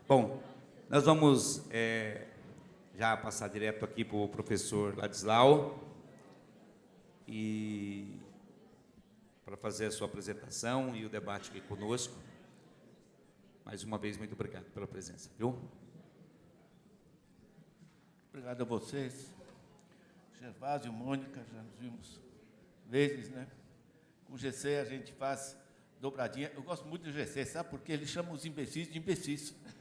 Bom, nós vamos já passar direto aqui para o professor Ladislau e para fazer a sua apresentação e o debate aqui conosco. Mais uma vez, muito obrigado pela presença, viu? Obrigado a vocês. Gervásio, Mônica, já nos vimos vezes, né? Com o GC a gente faz dobradinha. Eu gosto muito do GC, sabe? Porque ele chama os imbecis de imbecis. Né?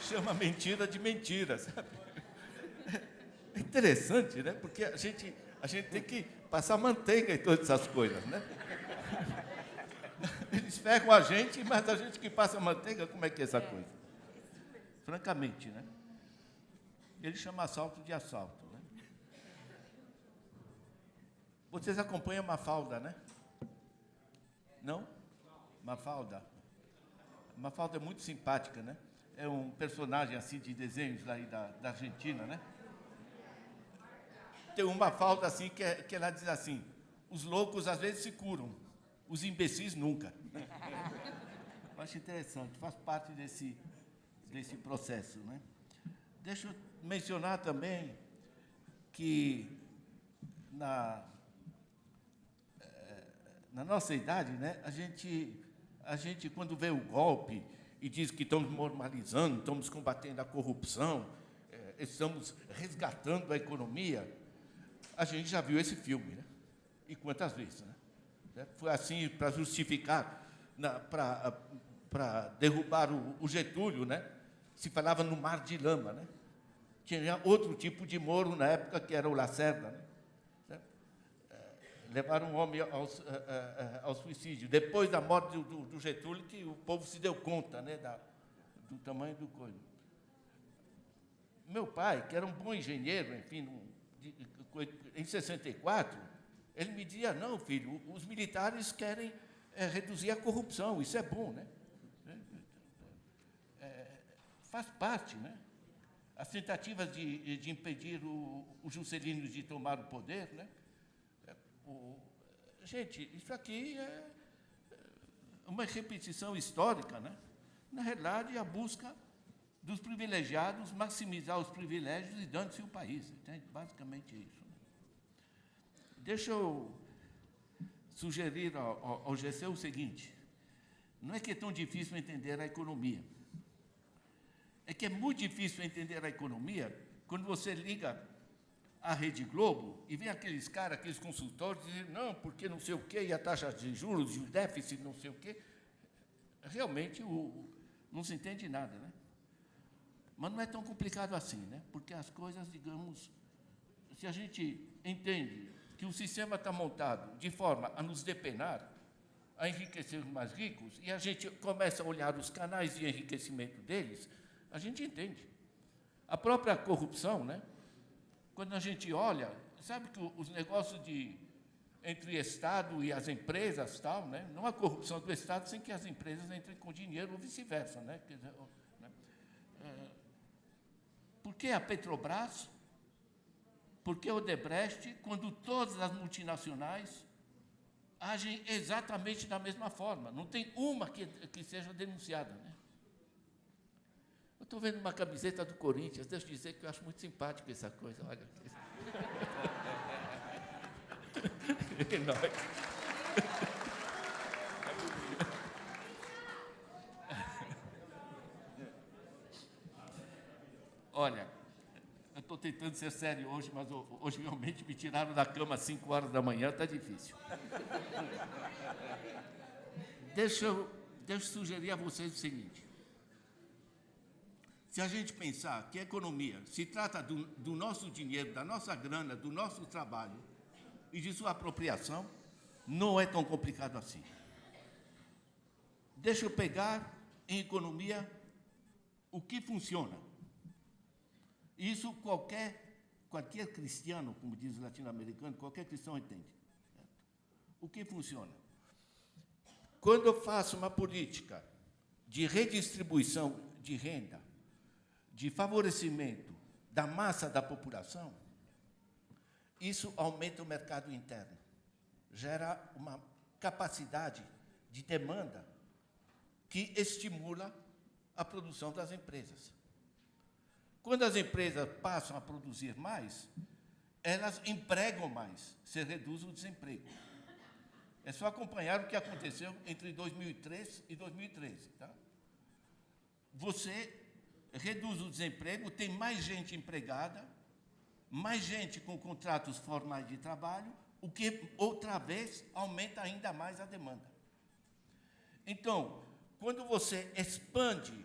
Chama mentira de mentira, sabe? É interessante, né? Porque a gente tem que passar manteiga em todas essas coisas, né? Eles ferram a gente, mas a gente que passa manteiga, como é que é essa coisa? Francamente, né? Ele chama assalto de assalto, né? Vocês acompanham Mafalda, né? Não? Mafalda. Mafalda é muito simpática, né? É um personagem assim de desenhos aí da Argentina, né? Tem uma Mafalda assim que ela diz assim: os loucos às vezes se curam, os imbecis nunca. Eu acho interessante, faz parte desse processo, né? Deixa eu mencionar também que na nossa idade, né, a gente quando vê o golpe e diz que estamos normalizando, estamos combatendo a corrupção, estamos resgatando a economia, a gente já viu esse filme, né? E quantas vezes, né? Foi assim para justificar, para derrubar o Getúlio, né? Se falava no mar de lama, né? Tinha outro tipo de Moro na época, que era o Lacerda, né? Levaram um homem ao suicídio. Depois da morte do Getúlio, que o povo se deu conta, né, do tamanho do coisa. Meu pai, que era um bom engenheiro, enfim, em 64, ele me dizia: não, filho, os militares querem reduzir a corrupção, isso é bom, né? Faz parte, né? As tentativas de impedir o Juscelino de tomar o poder, né? Gente, isso aqui é uma repetição histórica, né? Na realidade, a busca dos privilegiados, maximizar os privilégios e dando-se o país. Entende? Basicamente isso. Né? Deixa eu sugerir ao GC o seguinte: não é que é tão difícil entender a economia. É que é muito difícil entender a economia quando você liga a Rede Globo e vem aqueles caras, aqueles consultores, dizendo: não, porque não sei o quê, e a taxa de juros, e o déficit, não sei o quê. Realmente, não se entende nada, né? Mas não é tão complicado assim, né? Porque as coisas, digamos, se a gente entende que o sistema está montado de forma a nos depenar, a enriquecer os mais ricos, e a gente começa a olhar os canais de enriquecimento deles, a gente entende. A própria corrupção, né? Quando a gente olha, sabe que os negócios entre o Estado e as empresas, tal, né? Não há corrupção do Estado sem que as empresas entrem com dinheiro ou vice-versa, né? Quer dizer, por que a Petrobras? Por que a Odebrecht, quando todas as multinacionais agem exatamente da mesma forma? Não tem uma que seja denunciada, né? Eu estou vendo uma camiseta do Corinthians, deixa eu dizer que eu acho muito simpático essa coisa. Olha aqui. Olha, eu estou tentando ser sério hoje, mas hoje realmente me tiraram da cama às 5 horas da manhã, está difícil. Deixa eu sugerir a vocês o seguinte: se a gente pensar que a economia se trata do nosso dinheiro, da nossa grana, do nosso trabalho e de sua apropriação, não é tão complicado assim. Deixa eu pegar em economia o que funciona. Isso qualquer cristiano, como diz o latino-americano, qualquer cristão entende. Certo? O que funciona? Quando eu faço uma política de redistribuição de renda, de favorecimento da massa da população, Isso aumenta o mercado interno, gera uma capacidade de demanda que estimula a produção das empresas. Quando as empresas passam a produzir mais, elas empregam mais, se reduz o desemprego. É só acompanhar o que aconteceu entre 2003 e 2013. Tá? Você reduz o desemprego, tem mais gente empregada, mais gente com contratos formais de trabalho, o que, outra vez, aumenta ainda mais a demanda. Então, quando você expande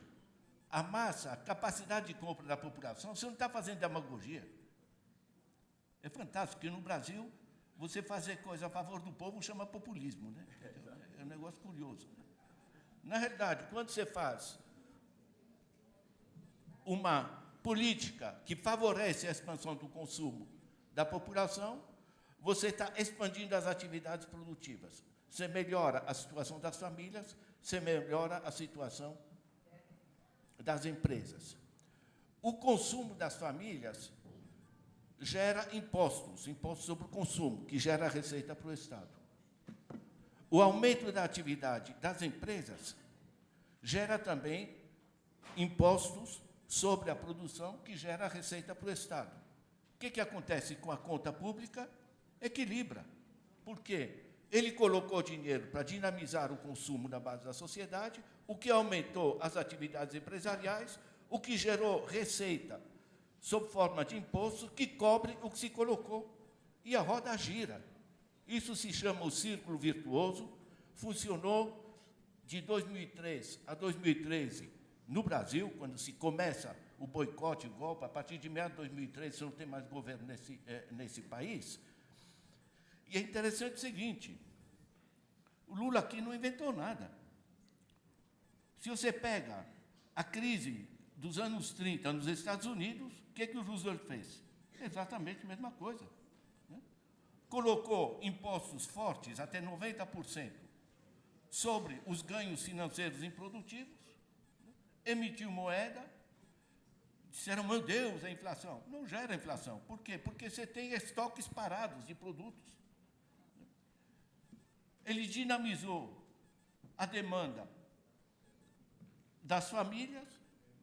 a massa, a capacidade de compra da população, você não está fazendo demagogia. É fantástico que no Brasil, você fazer coisa a favor do povo chama populismo, né? É um negócio curioso. Na realidade, quando você faz uma política que favorece a expansão do consumo da população, você está expandindo as atividades produtivas. Você melhora a situação das famílias, você melhora a situação das empresas. O consumo das famílias gera impostos sobre o consumo, que gera receita para o Estado. O aumento da atividade das empresas gera também impostos sobre a produção, que gera receita para o Estado. O que acontece com a conta pública? Equilibra. Por quê? Ele colocou dinheiro para dinamizar o consumo na base da sociedade, o que aumentou as atividades empresariais, o que gerou receita sob forma de imposto, que cobre o que se colocou. E a roda gira. Isso se chama o círculo virtuoso. Funcionou de 2003 a 2013 no Brasil, quando se começa o boicote, o golpe. A partir de meados de 2013, você não tem mais governo nesse país. E é interessante o seguinte, o Lula aqui não inventou nada. Se você pega a crise dos anos 30 nos Estados Unidos, o que o Roosevelt fez? Exatamente a mesma coisa. Né? Colocou impostos fortes, até 90%, sobre os ganhos financeiros improdutivos, né? Emitiu moeda, disseram, meu Deus, a inflação. Não gera inflação. Por quê? Porque você tem estoques parados de produtos. Ele dinamizou a demanda das famílias,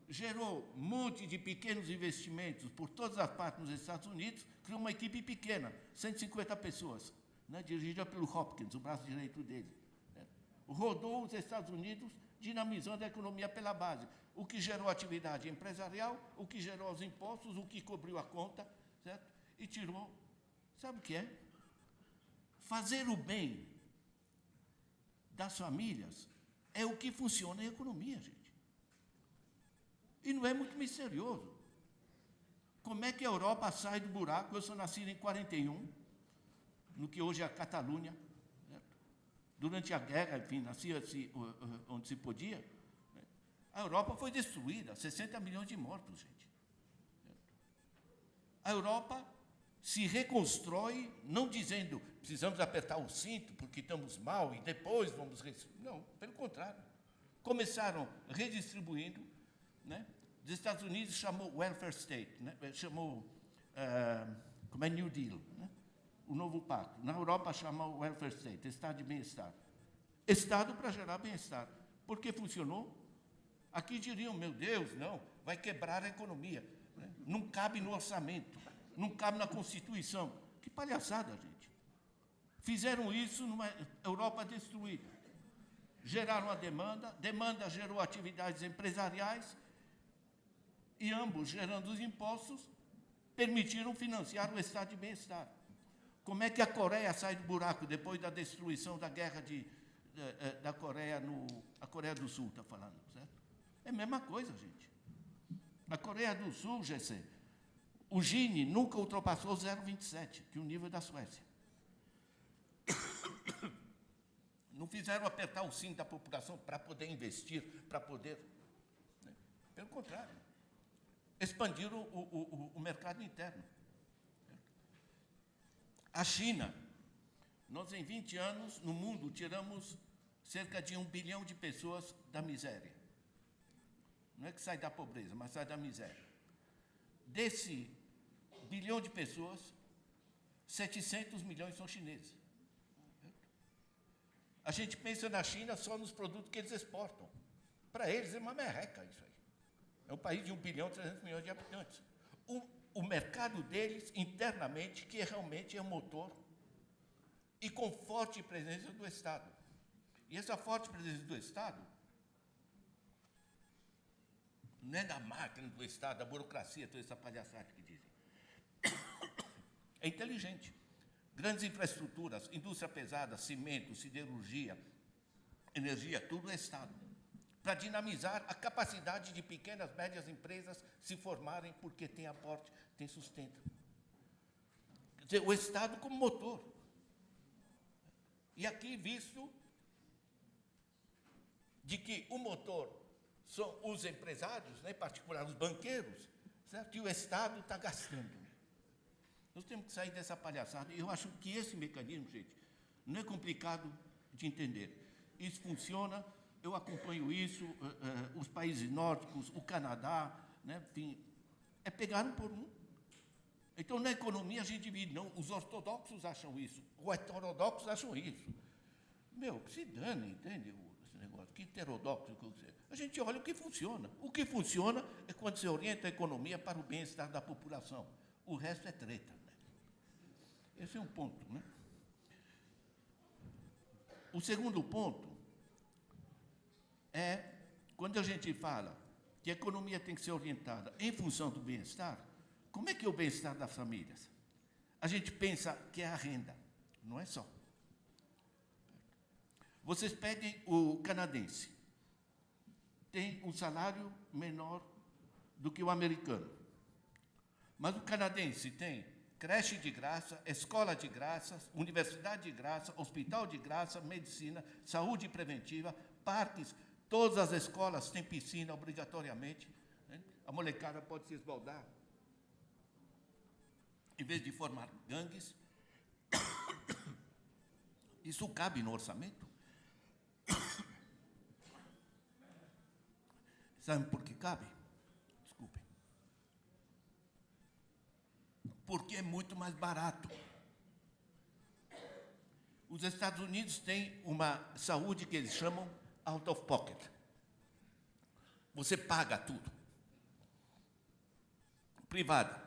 gerou um monte de pequenos investimentos por todas as partes nos Estados Unidos, criou uma equipe pequena, 150 pessoas, né, dirigida pelo Hopkins, o braço direito dele. Né. Rodou os Estados Unidos, dinamizando a economia pela base, o que gerou atividade empresarial, o que gerou os impostos, o que cobriu a conta, certo? E tirou. Sabe o que é? Fazer o bem das famílias é o que funciona em economia, gente. E não é muito misterioso. Como é que a Europa sai do buraco? Eu sou nascido em 41, no que hoje é a Catalunha. Certo? Durante a guerra, enfim, nasci onde se podia. A Europa foi destruída, 60 milhões de mortos, gente. Certo? A Europa se reconstrói, não dizendo precisamos apertar o cinto porque estamos mal e depois vamos... Não, pelo contrário. Começaram redistribuindo, né? Os Estados Unidos chamou welfare state, né? Chamou, como é New Deal, né? O novo pacto. Na Europa chamou welfare state, estado de bem-estar. Estado para gerar bem-estar. Por que funcionou? Aqui diriam, meu Deus, não, vai quebrar a economia. Né? Não cabe no orçamento, não cabe na Constituição. Que palhaçada, gente. Fizeram isso numa Europa destruída. Geraram a demanda gerou atividades empresariais, e ambos, gerando os impostos, permitiram financiar o estado de bem-estar. Como é que a Coreia sai do buraco depois da destruição da guerra da Coreia, a Coreia do Sul, está falando, certo? É a mesma coisa, gente. Na Coreia do Sul, GC, o Gini nunca ultrapassou 0,27, que é o nível da Suécia. Não fizeram apertar o cinto da população para poder investir, para poder... Né? Pelo contrário. Expandiram o mercado interno. A China, nós em 20 anos, no mundo, tiramos cerca de 1 bilhão de pessoas da miséria. Não é que sai da pobreza, mas sai da miséria. Desse bilhão de pessoas, 700 milhões são chineses. A gente pensa na China só nos produtos que eles exportam. Para eles é uma merreca isso aí. É um país de 1 bilhão e 300 milhões de habitantes. O mercado deles, internamente, que realmente é o motor, e com forte presença do Estado. E essa forte presença do Estado não é da máquina do Estado, da burocracia, toda essa palhaçada que dizem. É inteligente. Grandes infraestruturas, indústria pesada, cimento, siderurgia, energia, tudo é Estado. Para dinamizar a capacidade de pequenas, médias empresas se formarem porque tem aporte, tem sustento. Quer dizer, o Estado como motor. E aqui visto de que o motor são os empresários, né, em particular os banqueiros, certo? E o Estado está gastando. Nós temos que sair dessa palhaçada. Eu acho que esse mecanismo, gente, não é complicado de entender. Isso funciona, eu acompanho isso, os países nórdicos, o Canadá, né, enfim, é pegar um por um. Então, na economia, a gente divide. Não, os ortodoxos acham isso, os heterodoxos acham isso. Meu, se dane, entende? Esse negócio, que heterodoxo, a gente olha o que funciona. O que funciona é quando se orienta a economia para o bem-estar da população. O resto é treta. Né? Esse é um ponto. Né? O segundo ponto é, quando a gente fala que a economia tem que ser orientada em função do bem-estar, como é que é o bem-estar das famílias? A gente pensa que é a renda, não é só. Vocês peguem o canadense, tem um salário menor do que o americano. Mas o canadense tem creche de graça, escola de graça, universidade de graça, hospital de graça, medicina, saúde preventiva, parques, todas as escolas têm piscina obrigatoriamente. Né? A molecada pode se esbaldar. Em vez de formar gangues, isso cabe no orçamento? Sabe por que cabe? Desculpem. Porque é muito mais barato. Os Estados Unidos têm uma saúde que eles chamam out of pocket. Você paga tudo. Privada.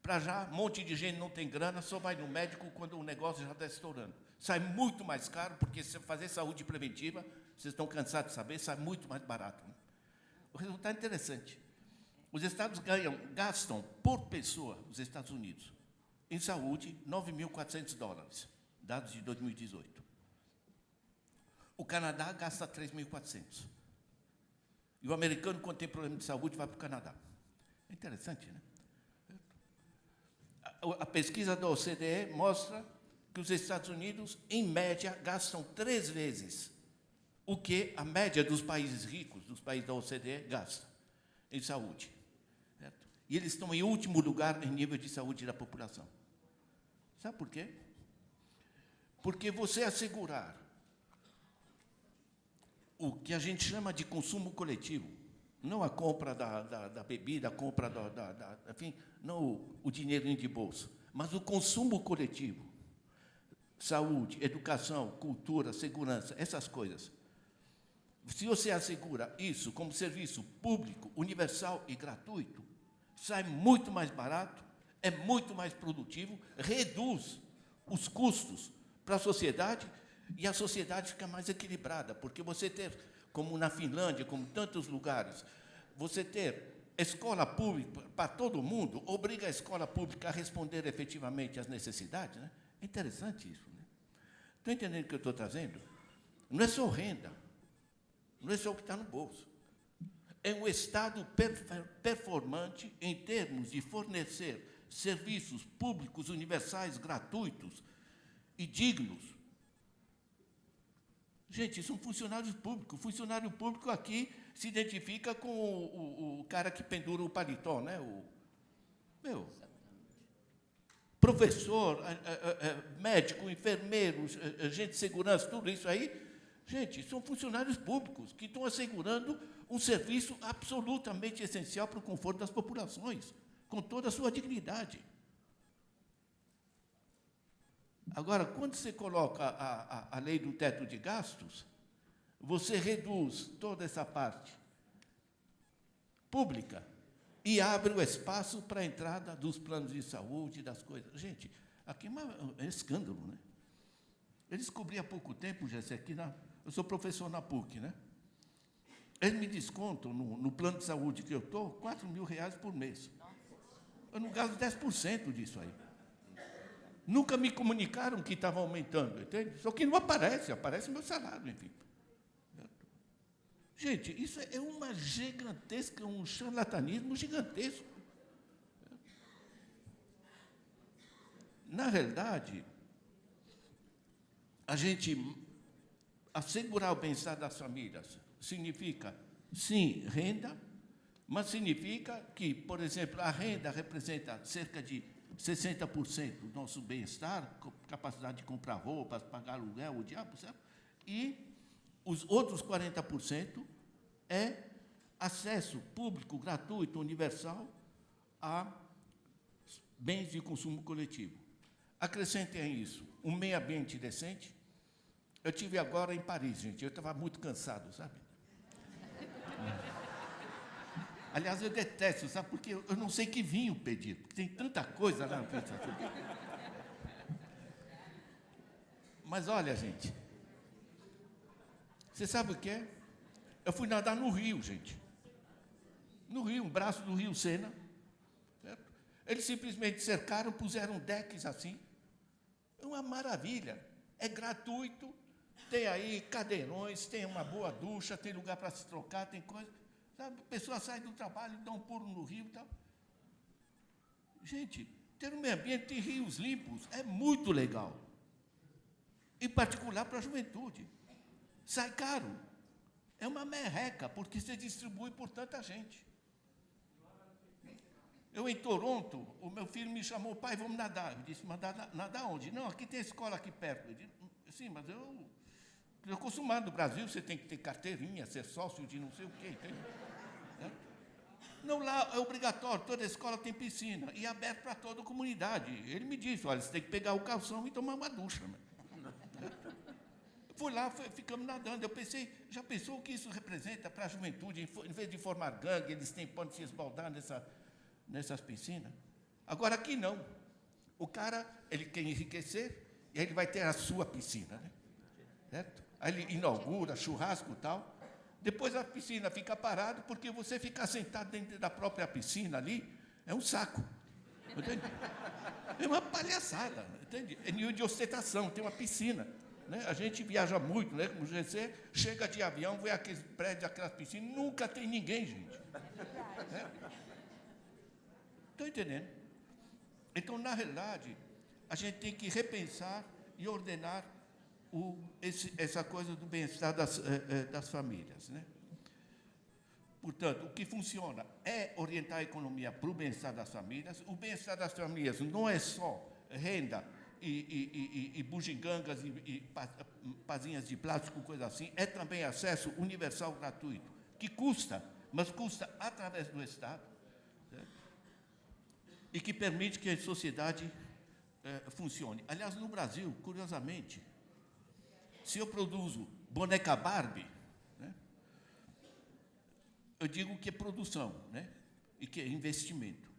Para já, um monte de gente não tem grana, só vai no médico quando o negócio já está estourando. Sai muito mais caro, porque se fazer saúde preventiva, vocês estão cansados de saber, sai muito mais barato. Né? O resultado é interessante. Os Estados gastam por pessoa, os Estados Unidos, em saúde, $9.400, dados de 2018. O Canadá gasta 3.400. E o americano, quando tem problema de saúde, vai para o Canadá. É interessante, né? A pesquisa da OCDE mostra que os Estados Unidos, em média, gastam 3 vezes o que a média dos países ricos, dos países da OCDE, gasta em saúde. Certo? E eles estão em último lugar em nível de saúde da população. Sabe por quê? Porque você assegurar o que a gente chama de consumo coletivo, não a compra da bebida, a compra enfim, não o dinheirinho de bolso, mas o consumo coletivo, saúde, educação, cultura, segurança, essas coisas. Se você assegura isso como serviço público, universal e gratuito, sai muito mais barato, é muito mais produtivo, reduz os custos para a sociedade e a sociedade fica mais equilibrada, porque você ter, como na Finlândia, como tantos lugares, você ter escola pública para todo mundo, obriga a escola pública a responder efetivamente às necessidades. Né? É interessante isso. Né? Estão entendendo o que eu estou trazendo? Não é só renda, não é só o que está no bolso. É um Estado performante em termos de fornecer serviços públicos universais, gratuitos e dignos. Gente, são funcionários públicos. O funcionário público aqui se identifica com o cara que pendura o paletó, né? Professor, médico, enfermeiro, gente de segurança, tudo isso aí, gente, são funcionários públicos que estão assegurando um serviço absolutamente essencial para o conforto das populações, com toda a sua dignidade. Agora, quando você coloca a lei do teto de gastos, você reduz toda essa parte pública e abre o espaço para a entrada dos planos de saúde, das coisas. Gente, aqui é escândalo, né? Eu descobri há pouco tempo, Jesse, eu sou professor na PUC, né? Eles me descontam no plano de saúde que eu estou, R$4.000 por mês. Eu não gasto 10% disso aí. Nunca me comunicaram que estava aumentando, entende? Só que não aparece meu salário, enfim. Gente, isso é uma gigantesca, um charlatanismo gigantesco. Na realidade, a gente assegurar o bem-estar das famílias significa, sim, renda, mas significa que, por exemplo, a renda representa cerca de 60% do nosso bem-estar, capacidade de comprar roupas, pagar aluguel, o diabo, certo? E os outros 40% é acesso público, gratuito, universal a bens de consumo coletivo. Acrescentem a isso um meio ambiente decente. Eu estive agora em Paris, gente, eu estava muito cansado, sabe? Aliás, eu detesto, sabe? Porque eu não sei que vinho pedir, porque tem tanta coisa lá no pizza. Mas olha, gente, você sabe o que é? Eu fui nadar no rio, gente. No rio, um braço do rio Sena. Certo? Eles simplesmente cercaram, puseram decks assim. É uma maravilha. É gratuito, tem aí cadeirões, tem uma boa ducha, tem lugar para se trocar, tem coisa. Sabe? A pessoa sai do trabalho, dá um pulo no rio e tal. Gente, ter um meio ambiente, tem rios limpos, é muito legal. Em particular para a juventude. Sai caro. É uma merreca, porque você distribui por tanta gente. Eu, em Toronto, o meu filho me chamou, pai, vamos nadar. Eu disse, mas nadar onde? Não, aqui tem a escola aqui perto. Eu disse, sim, mas eu acostumado no Brasil, você tem que ter carteirinha, ser sócio de não sei o quê, entende? Não, lá é obrigatório, toda escola tem piscina, e é aberto para toda a comunidade. Ele me disse, olha, você tem que pegar o calção e tomar uma ducha. Fui lá, ficamos nadando. Eu pensei, já pensou o que isso representa para a juventude? Em vez de formar gangue, eles podem se esbaldar nessas piscinas. Agora, aqui não. O cara, ele quer enriquecer, e aí ele vai ter a sua piscina, né? Certo? Aí ele inaugura, churrasco e tal. Depois a piscina fica parada, porque você ficar sentado dentro da própria piscina ali é um saco. Entende? É uma palhaçada, entende? É nível de ostentação, tem uma piscina. Né? A gente viaja muito, né? Como você chega de avião, vê aqueles prédios, aquelas piscinas, nunca tem ninguém, gente. Estão entendendo? Então, na realidade, a gente tem que repensar e ordenar essa coisa do bem-estar das famílias. Né? Portanto, o que funciona é orientar a economia para o bem-estar das famílias. O bem-estar das famílias não é só renda e bugigangas e pazinhas de plástico, coisa assim, é também acesso universal gratuito, que custa, mas custa através do Estado, certo? E que permite que a sociedade funcione. Aliás, no Brasil, curiosamente, se eu produzo boneca Barbie, né, eu digo que é produção, né, e que é investimento.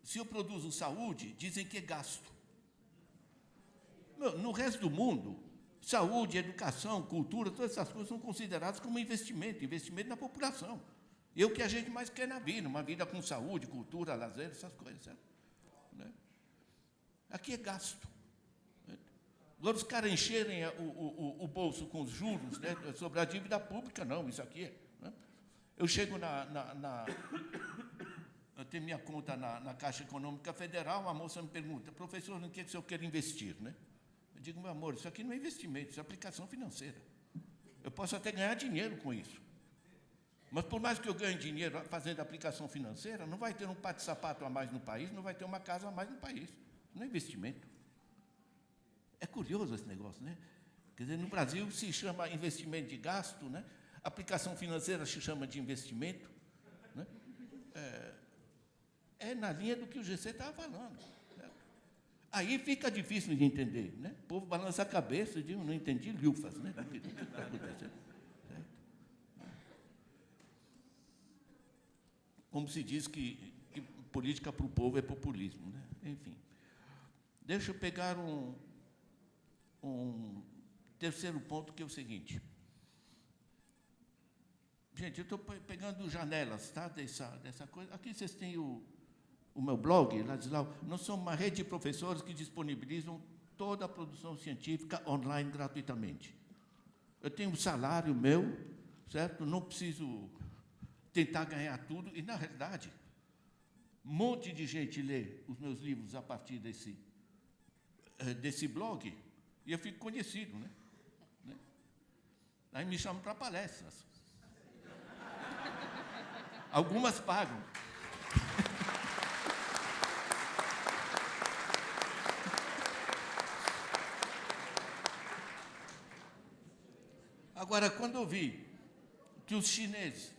Se eu produzo saúde, dizem que é gasto. No resto do mundo, saúde, educação, cultura, todas essas coisas são consideradas como investimento na população. E é o que a gente mais quer na vida, uma vida com saúde, cultura, lazer, essas coisas, certo? Né? Aqui é gasto. Agora, os caras encherem o bolso com os juros, né, sobre a dívida pública, não, isso aqui é. Né? Eu chego eu tenho minha conta na Caixa Econômica Federal, a moça me pergunta, professor, no que o senhor quer investir? Né? Eu digo, meu amor, isso aqui não é investimento, isso é aplicação financeira. Eu posso até ganhar dinheiro com isso. Mas, por mais que eu ganhe dinheiro fazendo aplicação financeira, não vai ter um par de sapato a mais no país, não vai ter uma casa a mais no país. Não é investimento. É curioso esse negócio, né? Quer dizer, no Brasil se chama investimento de gasto, né? Aplicação financeira se chama de investimento. Né? É na linha do que o GC estava falando. Certo? Aí fica difícil de entender, né? O povo balança a cabeça e diz, não entendi lufas, né? O que está acontecendo? Certo? Como se diz que política para o povo é populismo, né? Enfim. Deixa eu pegar um terceiro ponto, que é o seguinte. Gente, eu estou pegando janelas, tá, dessa coisa. Aqui vocês têm o meu blog, Ladislau. Nós somos uma rede de professores que disponibilizam toda a produção científica online gratuitamente. Eu tenho um salário meu, certo? Não preciso tentar ganhar tudo. E, na realidade, um monte de gente lê os meus livros a partir desse blog, e eu fico conhecido, né? Aí me chamam para palestras. Algumas pagam. Agora, quando eu vi que os chineses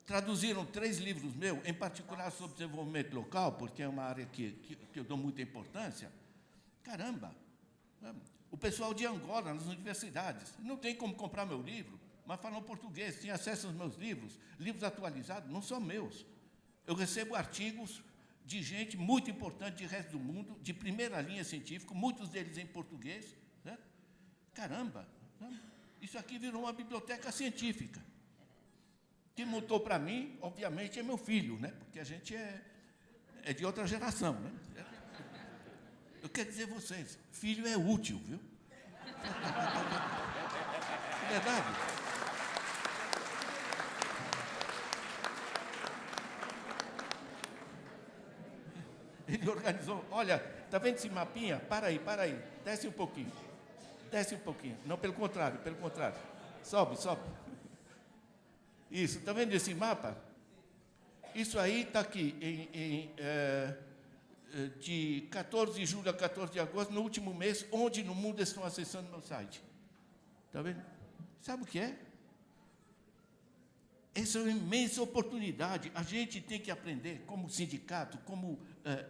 traduziram 3 livros meus, em particular sobre desenvolvimento local, porque é uma área que eu dou muita importância, caramba, o pessoal de Angola, nas universidades, não tem como comprar meu livro, mas falam português, tem acesso aos meus livros atualizados, não são meus. Eu recebo artigos de gente muito importante do resto do mundo, de primeira linha científica, muitos deles em português. Né? Caramba, isso aqui virou uma biblioteca científica. Quem montou para mim, obviamente, é meu filho, né? Porque a gente é de outra geração. Né? Eu quero dizer a vocês, filho é útil, viu? É verdade. Ele organizou, olha, está vendo esse mapinha? Para aí, desce um pouquinho. Não, pelo contrário. Sobe. Isso, está vendo esse mapa? Isso aí está aqui, de 14 de julho a 14 de agosto, no último mês, onde no mundo estão acessando meu site. Está vendo? Sabe o que é? Essa é uma imensa oportunidade. A gente tem que aprender, como sindicato, como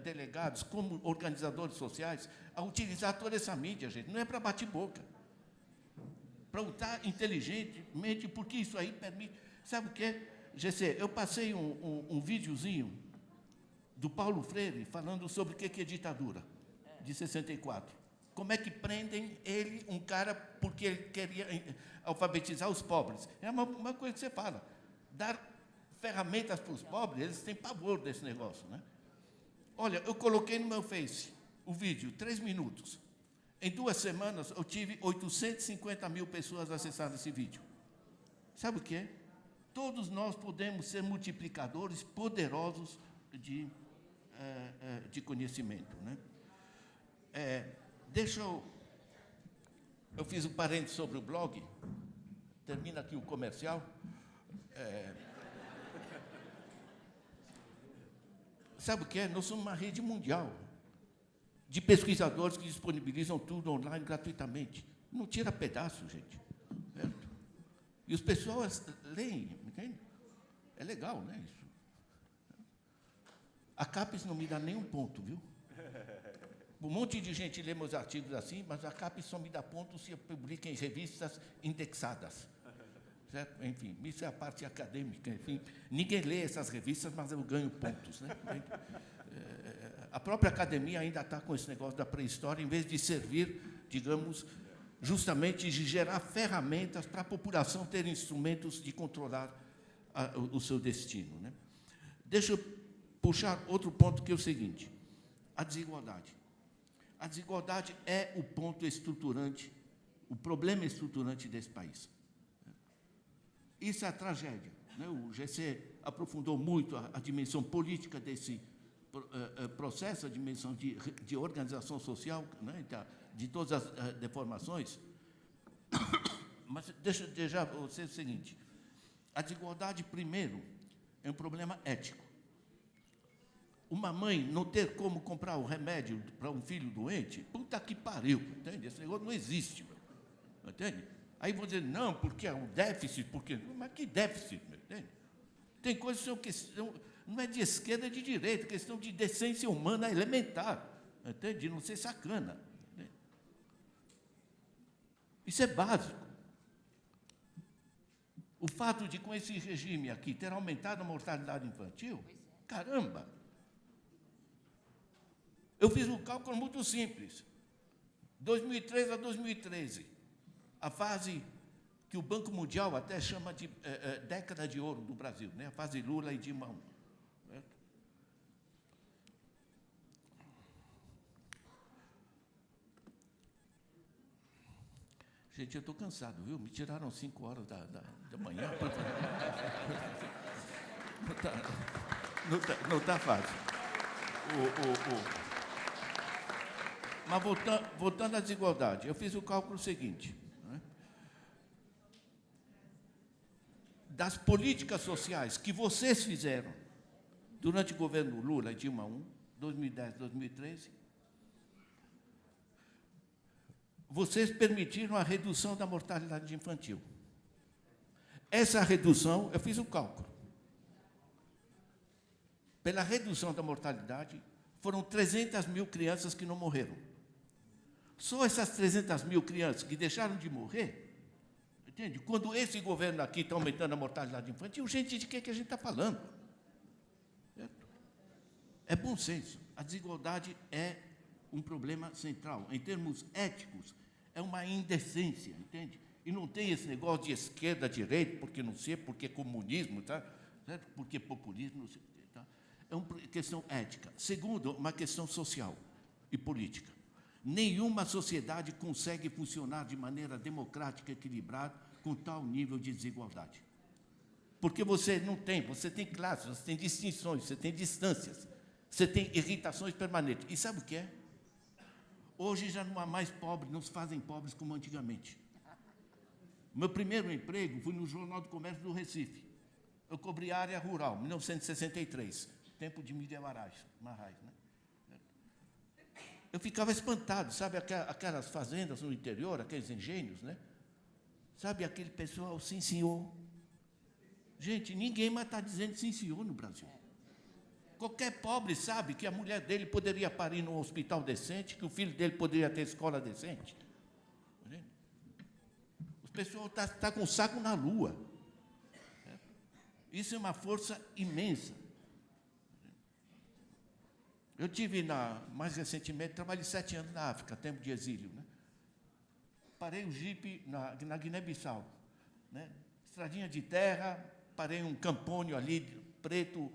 delegados, como organizadores sociais, a utilizar toda essa mídia, gente. Não é para bate-boca. Para usar inteligentemente, porque isso aí permite... Sabe o que é? GC, eu passei um videozinho do Paulo Freire falando sobre o que é ditadura, de 64. Como é que prendem ele, um cara, porque ele queria alfabetizar os pobres. É uma coisa que você fala. Dar ferramentas para os pobres, eles têm pavor desse negócio, né? Olha, eu coloquei no meu Face o vídeo, 3 minutos. Em 2 semanas, eu tive 850 mil pessoas acessando esse vídeo. Sabe o que é? Todos nós podemos ser multiplicadores poderosos de conhecimento, né? Eu fiz um parênteses sobre o blog, termina aqui o comercial. Sabe o que é? Nós somos uma rede mundial de pesquisadores que disponibilizam tudo online gratuitamente. Não tira pedaço, gente. Certo? E as pessoas leem, entende? É legal, né, isso? A CAPES não me dá nenhum ponto, viu? Um monte de gente lê meus artigos assim, mas a CAPES só me dá ponto se eu publico em revistas indexadas. Certo? Enfim, isso é a parte acadêmica. Enfim, ninguém lê essas revistas, mas eu ganho pontos. Né? A própria academia ainda está com esse negócio da pré-história, em vez de servir, digamos, justamente de gerar ferramentas para a população ter instrumentos de controlar o seu destino. Né? Deixa eu puxar outro ponto, que é o seguinte: a desigualdade. A desigualdade é o ponto estruturante, o problema estruturante desse país. Isso é a tragédia. Né? O GC aprofundou muito a dimensão política desse processo, a dimensão de organização social, né? De todas as deformações. Mas deixa eu dizer a você o seguinte: a desigualdade, primeiro, é um problema ético. Uma mãe não ter como comprar o remédio para um filho doente, puta que pariu, entende? Esse negócio não existe, entende? Aí vão dizer, não, porque é um déficit, porque... Mas que déficit, entende? Tem coisas que são questão, não é de esquerda, é de direita, questão de decência humana elementar. entende? De não ser sacana. Entende? Isso é básico. O fato de, com esse regime aqui, ter aumentado a mortalidade infantil, caramba! Eu fiz um cálculo muito simples. 2003 a 2013, a fase que o Banco Mundial até chama de década de ouro do Brasil, né? A fase Lula e Dilma I. Certo? Gente, eu estou cansado, viu? Me tiraram 5 horas da manhã. Não está fácil. Mas voltando à desigualdade, eu fiz o cálculo seguinte. Né? Das políticas sociais que vocês fizeram durante o governo Lula e Dilma I, 2010, 2013, vocês permitiram a redução da mortalidade infantil. Essa redução, eu fiz o cálculo. Pela redução da mortalidade, foram 300 mil crianças que não morreram. Só essas 300 mil crianças que deixaram de morrer, entende? Quando esse governo aqui está aumentando a mortalidade infantil, gente, de que a gente está falando? Certo? É bom senso. A desigualdade é um problema central. Em termos éticos, é uma indecência, entende? E não tem esse negócio de esquerda, direita, porque não sei, porque comunismo, tá? Certo? Porque populismo, não sei. Tá? É uma questão ética. Segundo, uma questão social e política. Nenhuma sociedade consegue funcionar de maneira democrática e equilibrada com tal nível de desigualdade. Porque você não tem, você tem classes, você tem distinções, você tem distâncias, você tem irritações permanentes. E sabe o que é? Hoje já não há mais pobres, não se fazem pobres como antigamente. Meu primeiro emprego foi no Jornal do Comércio do Recife. Eu cobri área rural, 1963, tempo de Miguel Arraes, né? Eu ficava espantado, sabe, aquelas fazendas no interior, aqueles engenhos, né? Sabe, aquele pessoal, sim, senhor. Gente, ninguém mais está dizendo sim, senhor no Brasil. Qualquer pobre sabe que a mulher dele poderia parir num hospital decente, que o filho dele poderia ter escola decente. O pessoal está com o saco na lua. Isso é uma força imensa. Eu tive, mais recentemente, trabalhei 7 anos na África, tempo de exílio. Né? Parei o jipe na Guiné-Bissau. Né? Estradinha de terra, parei um campônio ali, preto,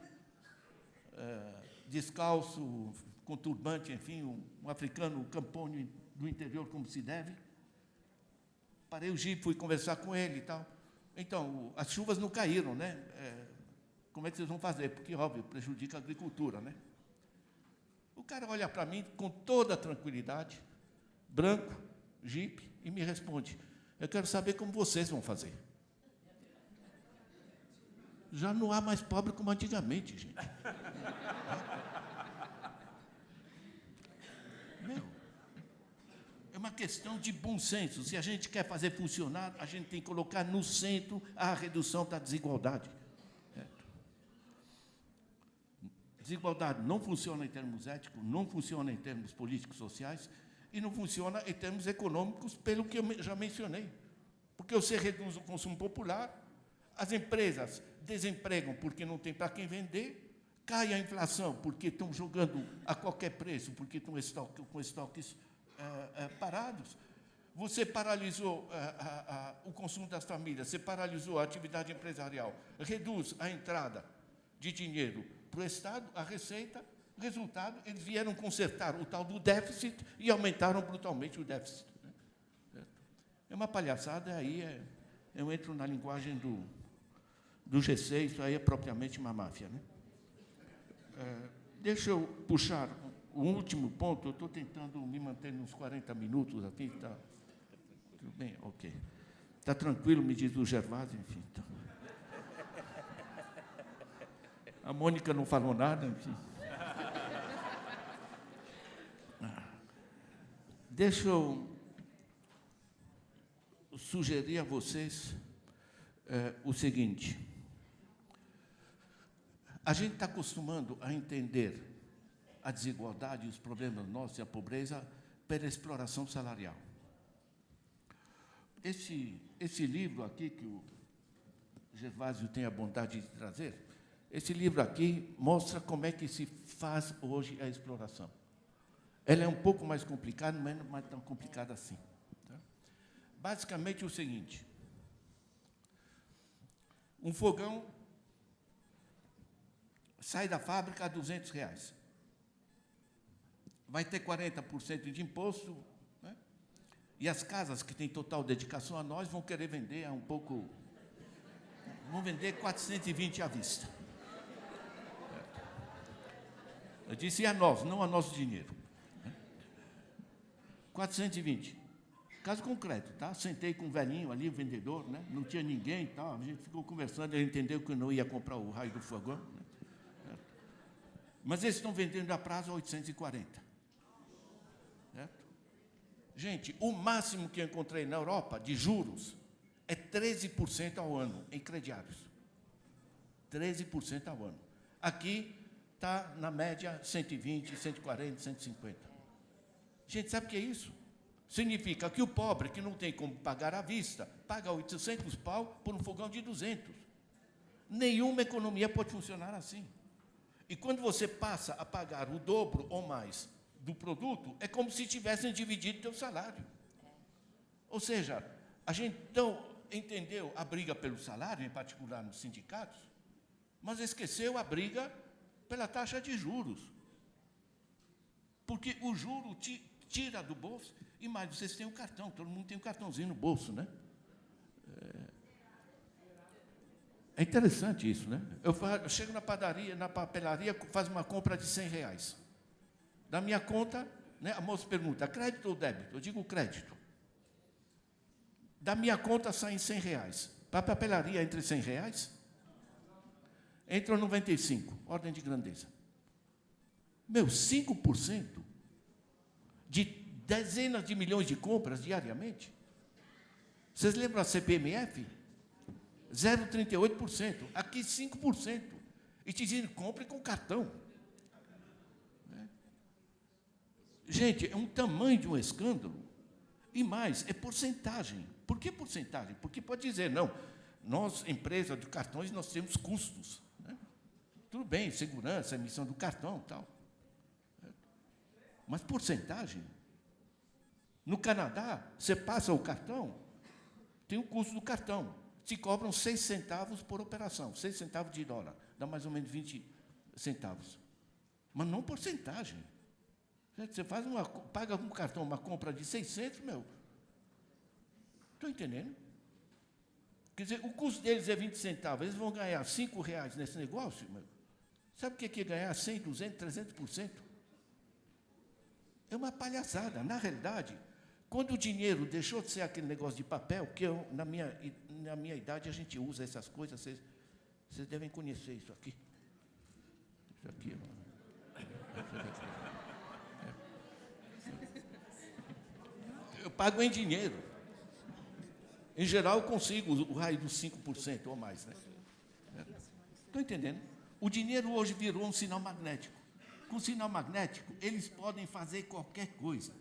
descalço, com turbante, enfim, um africano, um campônio do interior, como se deve. Parei o jipe, fui conversar com ele e tal. Então, as chuvas não caíram, né? Como é que vocês vão fazer? Porque, óbvio, prejudica a agricultura, né? O cara olha para mim com toda a tranquilidade, branco, jipe, e me responde: eu quero saber como vocês vão fazer. Já não há mais pobre como antigamente, gente. Meu, é uma questão de bom senso. Se a gente quer fazer funcionar, a gente tem que colocar no centro a redução da desigualdade. Desigualdade não funciona em termos éticos, não funciona em termos políticos sociais e não funciona em termos econômicos, pelo que eu já mencionei. Porque você reduz o consumo popular, as empresas desempregam porque não tem para quem vender, cai a inflação porque estão jogando a qualquer preço, porque estão com estoques parados. Você paralisou o consumo das famílias, você paralisou a atividade empresarial, reduz a entrada de dinheiro para o Estado, a receita, resultado, eles vieram consertar o tal do déficit e aumentaram brutalmente o déficit. Né? É uma palhaçada, aí eu entro na linguagem do GC, isso aí é propriamente uma máfia. Né? Deixa eu puxar o último ponto, eu estou tentando me manter nos 40 minutos aqui, tá? Tudo bem? Ok. Está tranquilo, me diz o Gervásio, enfim. Então. A Mônica não falou nada, enfim. Deixa eu sugerir a vocês o seguinte. A gente está acostumando a entender a desigualdade, os problemas nossos e a pobreza pela exploração salarial. Esse livro aqui, que o Gervásio tem a bondade de trazer, esse livro aqui mostra como é que se faz hoje a exploração. Ela é um pouco mais complicada, mas não é tão complicada assim. Tá? Basicamente é o seguinte: um fogão sai da fábrica a R$200. Vai ter 40% de imposto, né? E as casas que têm total dedicação a nós vão querer vender a um pouco... Vão vender 420 à vista. Eu disse a nós, não a nosso dinheiro. 420. Caso concreto, tá? Sentei com um velhinho ali, o vendedor, né? Não tinha ninguém e tal. A gente ficou conversando, ele entendeu que eu não ia comprar o raio do fogão. Né? Mas eles estão vendendo a prazo a 840. Certo? Gente, o máximo que eu encontrei na Europa de juros é 13% ao ano em crediários. 13% ao ano. Aqui está, na média, 120, 140, 150. Gente, sabe o que é isso? Significa que o pobre, que não tem como pagar à vista, paga 800 pau por um fogão de 200. Nenhuma economia pode funcionar assim. E quando você passa a pagar o dobro ou mais do produto, é como se tivessem dividido o teu salário. Ou seja, a gente então entendeu a briga pelo salário, em particular nos sindicatos, mas esqueceu a briga pela taxa de juros. Porque o juro te tira do bolso, e mais, vocês têm um cartão, todo mundo tem um cartãozinho no bolso, né? É interessante isso, né? Eu chego na padaria, na papelaria, faço uma compra de R$100. Da minha conta, né, a moça pergunta, crédito ou débito? Eu digo crédito. Da minha conta saem R$100. Para a papelaria, entre R$100, entra 95, ordem de grandeza. Meu, 5% de dezenas de milhões de compras diariamente. Vocês lembram a CPMF? 0,38%. Aqui, 5%. E te dizem, compre com cartão. Gente, é um tamanho de um escândalo. E mais, é porcentagem. Por que porcentagem? Porque pode dizer, não, nós, empresa de cartões, nós temos custos. Né? Tudo bem, segurança, emissão do cartão e tal. Mas porcentagem? No Canadá, você passa o cartão, tem o custo do cartão. Te cobram 6 centavos por operação, 6 centavos de dólar. Dá mais ou menos 20 centavos. Mas não porcentagem. Você paga com cartão uma compra de 600, meu. Estão entendendo? Quer dizer, o custo deles é 20 centavos. Eles vão ganhar R$5 nesse negócio, meu. Sabe o que é ganhar 100, 200, 300%? É uma palhaçada. Na realidade, quando o dinheiro deixou de ser aquele negócio de papel, que eu, na minha idade a gente usa essas coisas, vocês devem conhecer isso aqui. Isso aqui, eu pago em dinheiro. Em geral, eu consigo o raio dos 5% ou mais. Né? Estão entendendo? O dinheiro hoje virou um sinal magnético. Com sinal magnético, eles podem fazer qualquer coisa.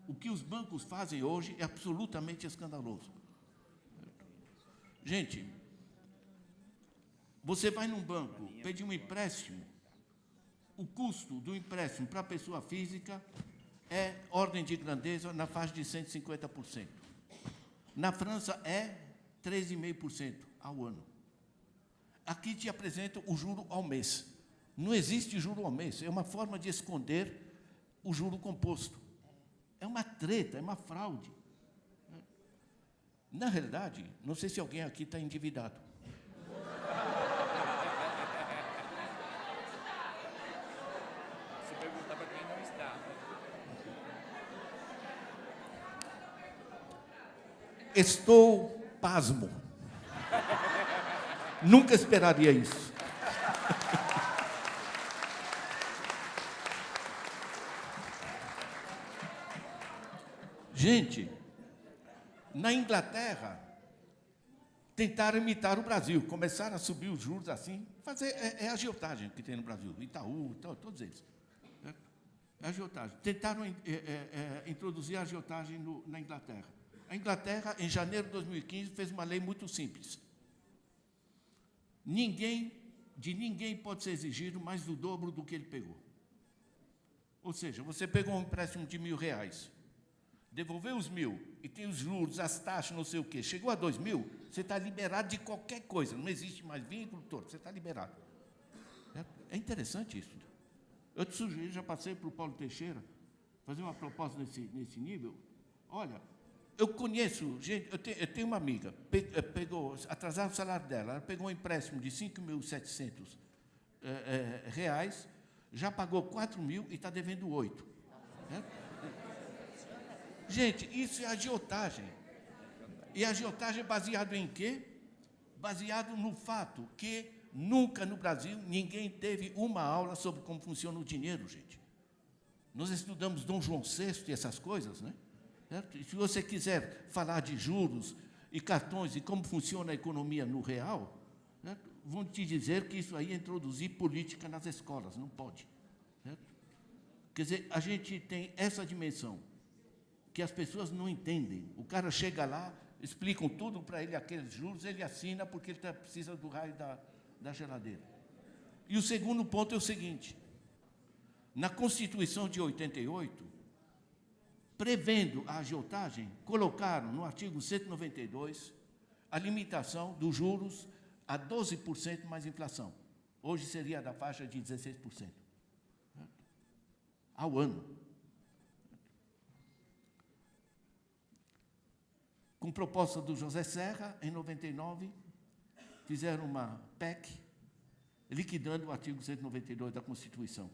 O que os bancos fazem hoje é absolutamente escandaloso. Gente, você vai num banco pedir um empréstimo, o custo do empréstimo para a pessoa física é ordem de grandeza na faixa de 150%. Na França é 13,5% ao ano. Aqui te apresento o juro ao mês. Não existe juro ao mês, é uma forma de esconder o juro composto. É uma treta, é uma fraude. Na realidade, não sei se alguém aqui está endividado. Se perguntar para quem não está. Estou pasmo. Nunca esperaria isso. Gente, na Inglaterra, tentaram imitar o Brasil, começaram a subir os juros assim, fazer a agiotagem que tem no Brasil, Itaú, todos eles. Agiotagem. Tentaram introduzir a agiotagem na Inglaterra. A Inglaterra, em janeiro de 2015, fez uma lei muito simples. De ninguém pode ser exigido mais do dobro do que ele pegou. Ou seja, você pegou um empréstimo de R$1.000, devolveu os 1.000 e tem os juros, as taxas, não sei o quê, chegou a 2.000, você está liberado de qualquer coisa, não existe mais vínculo, todo, você está liberado. É interessante isso. Eu te sugeri, já passei para o Paulo Teixeira, fazer uma proposta nesse nível. Olha, eu conheço gente, eu tenho uma amiga, atrasaram o salário dela, ela pegou um empréstimo de R$5.700, já pagou 4.000 e está devendo 8. Gente, isso é agiotagem. E agiotagem é baseado em quê? Baseado no fato que nunca no Brasil ninguém teve uma aula sobre como funciona o dinheiro, gente. Nós estudamos Dom João VI e essas coisas, né? Certo? E se você quiser falar de juros e cartões e como funciona a economia no real, certo? Vão te dizer que isso aí é introduzir política nas escolas, não pode. Certo? Quer dizer, a gente tem essa dimensão que as pessoas não entendem. O cara chega lá, explicam tudo para ele, aqueles juros, ele assina porque ele precisa do raio da geladeira. E o segundo ponto é o seguinte: na Constituição de 88, prevendo a agiotagem, colocaram no artigo 192 a limitação dos juros a 12% mais inflação. Hoje seria da faixa de 16%. Ao ano. Com proposta do José Serra, em 99, fizeram uma PEC, liquidando o artigo 192 da Constituição.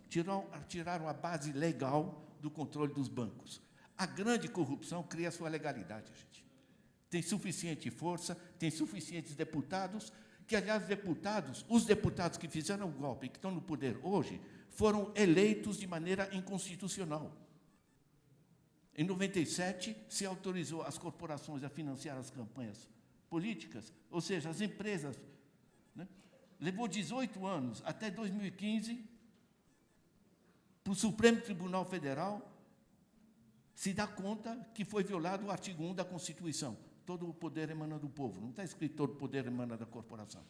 Tiraram a base legal do controle dos bancos. A grande corrupção cria sua legalidade, gente. Tem suficiente força, tem suficientes deputados, que, aliás, os deputados que fizeram o golpe e que estão no poder hoje, foram eleitos de maneira inconstitucional. Em 97, se autorizou as corporações a financiar as campanhas políticas, ou seja, as empresas. Né? Levou 18 anos, até 2015, para o Supremo Tribunal Federal se dar conta que foi violado o artigo 1 da Constituição. Todo o poder emana do povo. Não está escrito todo o poder emana da corporação.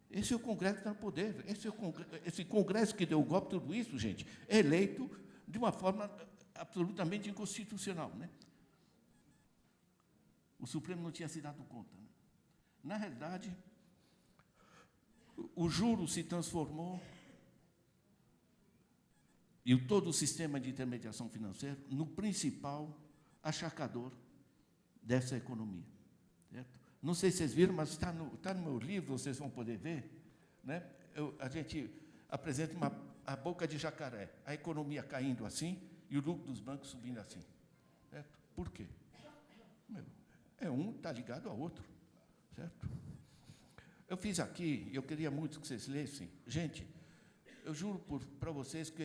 Esse é o Congresso que está no poder. Esse Congresso que deu o golpe, tudo isso, gente, é eleito de uma forma absolutamente inconstitucional. Né? O Supremo não tinha se dado conta. Né? Na realidade, o juro se transformou, e todo o sistema de intermediação financeira, no principal achacador dessa economia. Certo? Não sei se vocês viram, mas está no meu livro, vocês vão poder ver. Né? A gente apresenta a boca de jacaré, a economia caindo assim e o lucro dos bancos subindo assim. Certo? Por quê? Um está ligado ao outro. Certo? Eu fiz aqui, eu queria muito que vocês lessem. Gente, eu juro para vocês que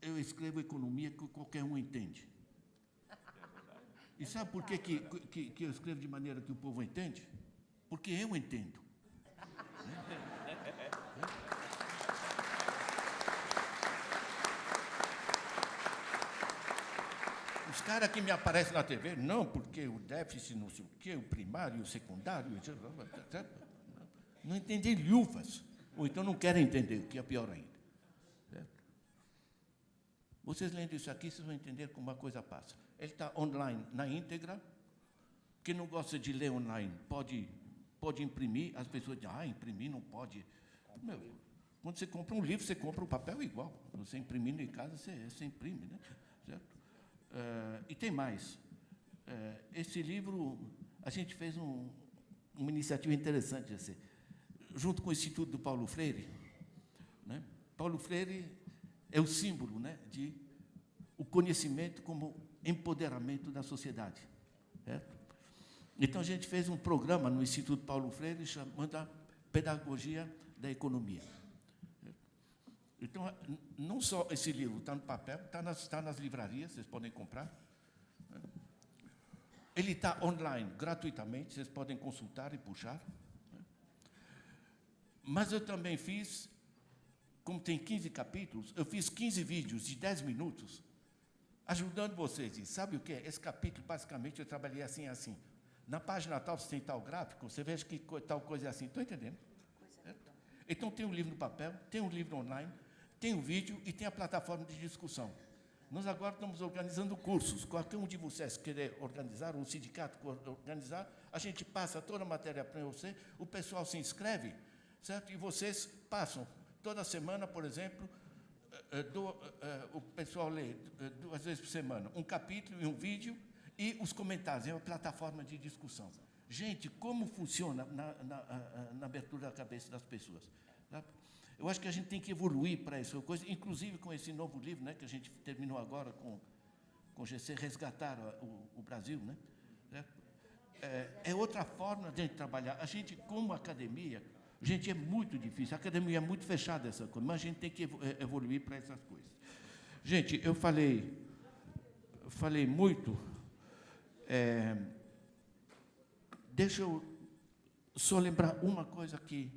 eu escrevo economia que qualquer um entende. E sabe por que eu escrevo de maneira que o povo entende? Porque eu entendo. Os caras que me aparecem na TV, não, porque o déficit não sei o quê, o primário, o secundário, não entendem lhufas. Ou então não querem entender, o que é pior ainda. Certo? Vocês lendo isso aqui, vocês vão entender como uma coisa passa. Ele está online na íntegra. Quem não gosta de ler online pode imprimir. As pessoas dizem, imprimir não pode. Quando você compra um livro, você compra o papel igual. Você imprimindo em casa, você imprime. Né? Certo? E tem mais. Esse livro, a gente fez uma iniciativa interessante, assim, junto com o Instituto do Paulo Freire. Né? Paulo Freire é o símbolo, né, de o conhecimento como empoderamento da sociedade. Certo? Então, a gente fez um programa no Instituto Paulo Freire chamado Pedagogia da Economia. Então, não só esse livro está no papel, está nas livrarias, vocês podem comprar. Ele está online, gratuitamente, vocês podem consultar e puxar. Mas eu também fiz como tem 15 capítulos, eu fiz 15 vídeos de 10 minutos, ajudando vocês. E sabe o que? Esse capítulo, basicamente, eu trabalhei assim e assim. Na página tal, você tem tal gráfico, você veja que tal coisa é assim. Estão entendendo? Então, tem um livro no papel, tem um livro online, tem o vídeo e tem a plataforma de discussão. Nós agora estamos organizando cursos. Qualquer um de vocês querer organizar, um sindicato organizar, a gente passa toda a matéria para você, o pessoal se inscreve, certo? E vocês passam. Toda semana, por exemplo, o pessoal lê 2 vezes por semana um capítulo e um vídeo e os comentários. É uma plataforma de discussão. Gente, como funciona na abertura da cabeça das pessoas? Tá? Eu acho que a gente tem que evoluir para essa coisa, inclusive com esse novo livro, né, que a gente terminou agora com o GC, Resgatar o Brasil. Né? É outra forma de a gente trabalhar. A gente, como academia, gente, é muito difícil. A academia é muito fechada, essa coisa, mas a gente tem que evoluir para essas coisas. Gente, eu falei muito. Deixa eu só lembrar uma coisa que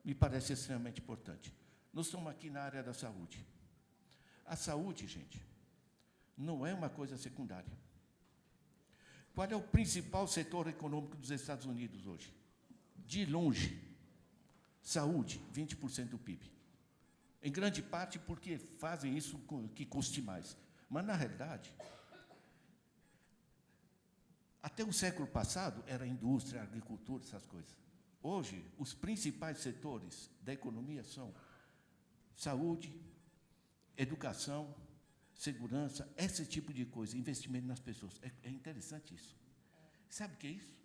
me parece extremamente importante. Nós estamos aqui na área da saúde. A saúde, gente, não é uma coisa secundária. Qual é o principal setor econômico dos Estados Unidos hoje? De longe, saúde, 20% do PIB. Em grande parte porque fazem isso que custe mais. Mas, na realidade, até o século passado, era indústria, agricultura, essas coisas. Hoje, os principais setores da economia são saúde, educação, segurança, esse tipo de coisa, investimento nas pessoas. É interessante isso. Sabe o que é isso?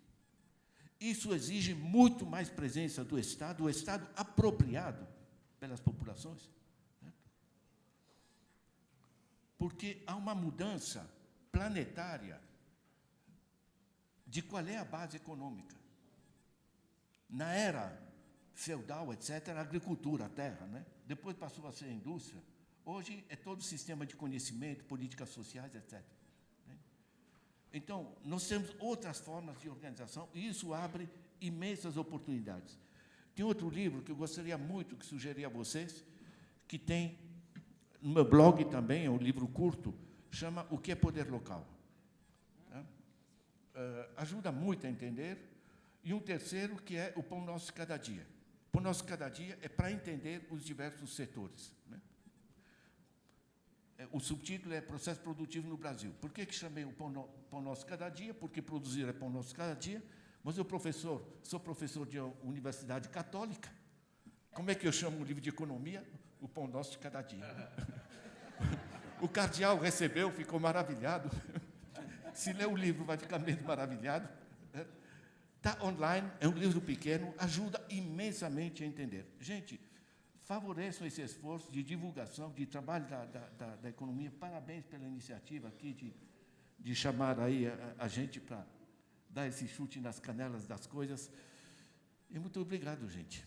Isso exige muito mais presença do Estado, o Estado apropriado pelas populações. Certo? Porque há uma mudança planetária de qual é a base econômica. Na era feudal, etc., a agricultura, a terra, né? Depois passou a ser a indústria. Hoje é todo o sistema de conhecimento, políticas sociais, etc. Então, nós temos outras formas de organização e isso abre imensas oportunidades. Tem outro livro que eu gostaria muito de sugerir a vocês, que tem no meu blog também, é um livro curto, chama O que é Poder Local. Ajuda muito a entender. E um terceiro, que é o Pão Nosso de Cada Dia. O Pão Nosso de Cada Dia é para entender os diversos setores. Né? O subtítulo é Processo Produtivo no Brasil. Por que chamei o Pão Nosso de Cada Dia? Porque produzir é Pão Nosso de Cada Dia. Mas eu sou professor de universidade católica. Como é que eu chamo um livro de economia? O Pão Nosso de Cada Dia. O cardeal recebeu, ficou maravilhado. Se ler o livro, vai ficar mesmo maravilhado. Está online, é um livro pequeno, ajuda imensamente a entender. Gente, favoreçam esse esforço de divulgação, de trabalho da economia. Parabéns pela iniciativa aqui de chamar aí a gente para dar esse chute nas canelas das coisas. E muito obrigado, gente.